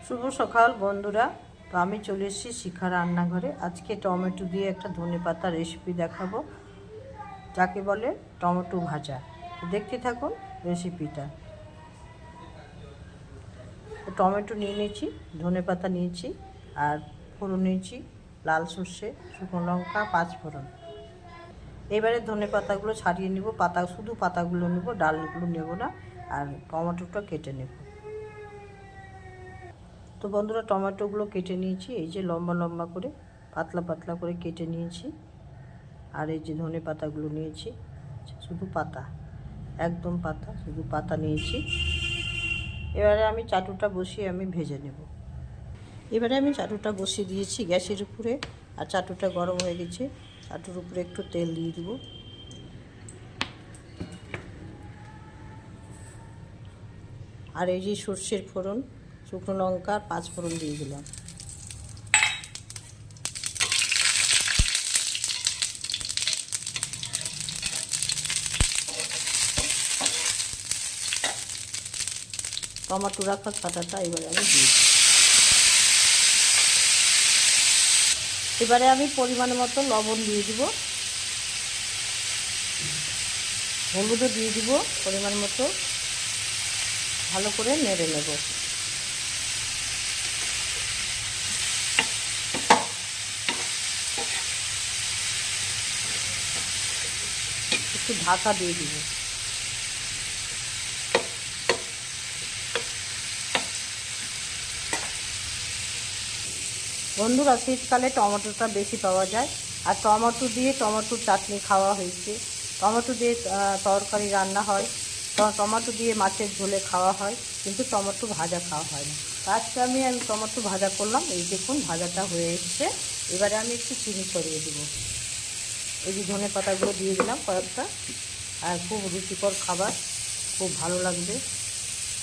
শুভ সকাল বন্ধুরা। তো আমি চলে এসেছি শিখা রান্নাঘরে। আজকে টমেটো দিয়ে একটা ধনেপাতা রেসিপি দেখাবো, যাকে বলে টমেটো ভাজা। দেখতে থাকুন রেসিপিটা। টমেটো নিয়ে নিয়েছি, ধনেপাতা নিয়েছি, আর ফোড়ন নিয়েছি লাল সর্ষে, শুকনো লঙ্কা, পাঁচফোড়ন। এবারে ধনেপাতাগুলো ছাড়িয়ে নেব, শুধু পাতাগুলো নেব, ডালগুলো নেব না। আর টমেটোটা কেটে নেব। তো বন্ধুরা, টমেটোগুলো কেটে নিয়েছি, এই যে লম্বা লম্বা করে পাতলা পাতলা করে কেটে নিয়েছি। আর এই যে ধনে পাতাগুলো নিয়েছি, শুধু পাতা, একদম পাতা, শুধু পাতা নিয়েছি। এবারে আমি চাটুটা বসিয়ে আমি ভেজে নেব। এবারে আমি চাটুটা বসিয়ে দিয়েছি গ্যাসের উপরে, আর চাটুটা গরম হয়ে গেছে। চাটুর উপরে একটু তেল দিয়ে দেব। আর এই যে সর্ষের ফোড়ন, শুকনো লঙ্কা, পাঁচফোড়ন দিয়ে দিলাম। টমেটো রাখা কাঁটাটা এবারে আমি দিই। এবারে আমি পরিমাণ মতো লবণ দিয়ে দিব, হলুদও দিয়ে দিব পরিমাণ মতো। ভালো করে নেড়ে নেব। একটু ঢাকা দিয়ে দিব। বন্ধুরা, শীতকালে টমেটোটা বেশি পাওয়া যায়, আর টমেটো দিয়ে টমেটোর চাটনি খাওয়া হয়েছে, টমেটো দিয়ে তরকারি রান্না হয়, টমেটো দিয়ে মাছের ঝোলে খাওয়া হয়, কিন্তু টমেটো ভাজা খাওয়া হয় না। আজকে আমি টমেটো ভাজা করলাম। এই দেখুন ভাজাটা হয়ে এসছে। এবারে আমি একটু চিনি ছড়িয়ে দেব। এই যে ধনে পাতাগুলো দিয়ে দিলাম কয়েকটা। আর খুব রুচিকর খাবার, খুব ভালো লাগবে।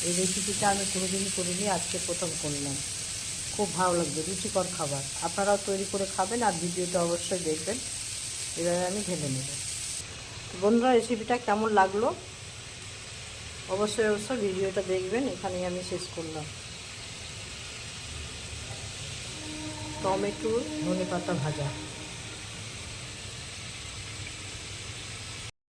এই রেসিপিটা আমি কোনোদিন করিনি, আজকে প্রথম করলাম। খুব ভালো লাগবে, রুচিকর খাবার। আপনারাও তৈরি করে খাবেন, আর ভিডিওটা অবশ্যই দেখবেন। এবারে আমি ঢেলে নেব। বন্ধুরা, রেসিপিটা কেমন লাগলো অবশ্যই ভিডিওটা দেখবেন। এখানেই আমি শেষ করলাম। টমেটো ধনেপাতা ভাজা।